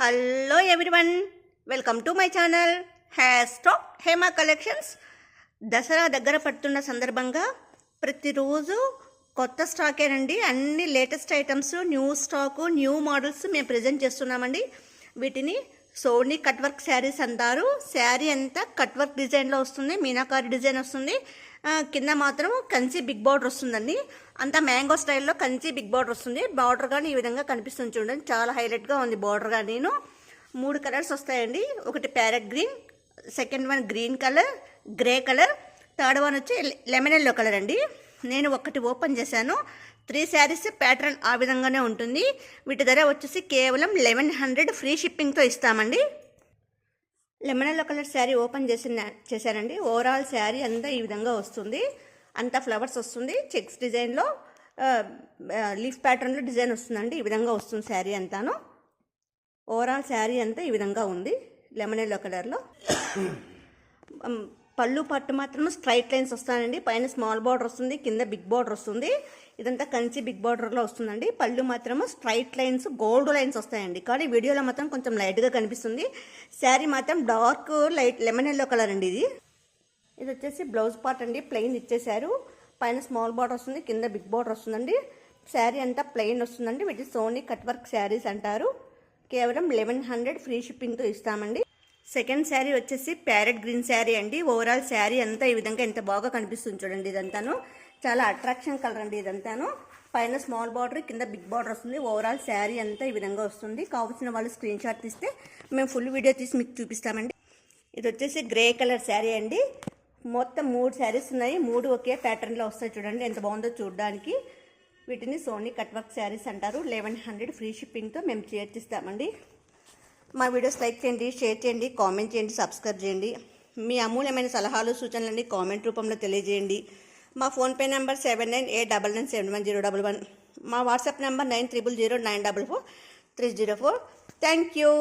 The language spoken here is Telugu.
Hello everyone, welcome to my channel hash talk Hema collections. Dasara దగ్గర పడుతున్న సందర్భంగా ప్రతిరోజు కొత్త స్టాకేనండి. అన్ని latest items, new stock, new models మేము ప్రజెంట్ చేస్తున్నామండి. వీటిని సోనీ కట్ వర్క్ శారీస్ అంటారు. శారీ అంతా కట్ వర్క్ డిజైన్లో వస్తుంది, మీనాకారి డిజైన్ వస్తుంది. కింద మాత్రం కంచి బిగ్ బార్డర్ వస్తుందండి. అంతా మ్యాంగో స్టైల్లో కంచి బిగ్ బార్డర్ వస్తుంది. బార్డర్ కానీ ఈ విధంగా కనిపిస్తుంది చూడండి, చాలా హైలైట్గా ఉంది బార్డర్ కానీ. 3 కలర్స్ వస్తాయండి. ఒకటి parrot green, second one green colour, grey colour, third one వచ్చి లెమన్ ఎల్లో కలర్ అండి. నేను ఒకటి ఓపెన్ చేశాను. 3 శారీస్ ప్యాటర్న్ ఆ విధంగానే ఉంటుంది. వీటి ధర వచ్చేసి కేవలం 1100 ఫ్రీ షిప్పింగ్తో ఇస్తామండి. Lemon yellow colour sari open చేశానండి. ఓవరాల్ శారీ అంతా ఈ విధంగా వస్తుంది. అంతా ఫ్లవర్స్ వస్తుంది, చెక్స్ డిజైన్లో, లీఫ్ ప్యాటర్న్లో డిజైన్ వస్తుందండి. ఈ విధంగా వస్తుంది శారీ అంతాను. ఓవరాల్ శారీ అంతా ఈ విధంగా ఉంది లెమన్ ఎల్లో కలర్లో. పళ్ళు పట్టు మాత్రం స్ట్రైట్ లైన్స్ వస్తాయండి. పైన స్మాల్ బార్డర్ వస్తుంది, కింద బిగ్ బార్డర్ వస్తుంది. ఇదంతా కంచి బిగ్ బార్డర్లో వస్తుందండి. పళ్ళు మాత్రము స్ట్రైట్ లైన్స్, గోల్డ్ లైన్స్ వస్తాయండి. కానీ వీడియోలో మాత్రం కొంచెం లైట్గా కనిపిస్తుంది. శారీ మాత్రం dark light lemon yellow colour అండి. ఇది వచ్చేసి బ్లౌజ్ పార్ట్ అండి, ప్లెయిన్ ఇచ్చేసారు. పైన స్మాల్ బార్డర్ వస్తుంది, కింద బిగ్ బార్డర్ వస్తుందండి. శారీ అంతా ప్లెయిన్ వస్తుందండి. వీటి సోనీ కట్ వర్క్ శారీస్ అంటారు. కేవలం 1100 ఫ్రీ షిప్పింగ్తో ఇస్తామండి. సెకండ్ శారీ వచ్చేసి ప్యారెట్ గ్రీన్ శారీ అండి. ఓవరాల్ శారీ అంతా ఈ విధంగా ఎంత బాగా కనిపిస్తుంది చూడండి. ఇదంతాను చాలా అట్రాక్షన్ కలర్ అండి. ఇదంతాను పైన స్మాల్ బార్డర్, కింద బిగ్ బార్డర్ వస్తుంది. ఓవరాల్ శారీ అంతా ఈ విధంగా వస్తుంది. కావాల్సిన వాళ్ళు స్క్రీన్ షాట్ తీస్తే మేము ఫుల్ వీడియో తీసి మీకు చూపిస్తామండి. ఇది వచ్చేసి గ్రే కలర్ శారీ అండి. మొత్తం 3 శారీస్ ఉన్నాయి. 3 ఒకే ప్యాటర్న్లో వస్తాయి చూడండి, ఎంత బాగుందో చూడడానికి. వీటిని సోనీ కట్ వర్క్ శారీస్ అంటారు. 1100 ఫ్రీ షిప్పింగ్తో మేము చేర్చిస్తామండి. మా వీడియోస్ లైక్ చేయండి, షేర్ చేయండి, కామెంట్ చేయండి, సబ్స్క్రైబ్ చేయండి. మీ అమూల్యమైన సలహాలు, సూచనలన్నీ కామెంట్ రూపంలో తెలియజేయండి. మా ఫోన్పే నెంబర్ 7989971011. మా వాట్సాప్ నెంబర్ 900944304304. Thank you.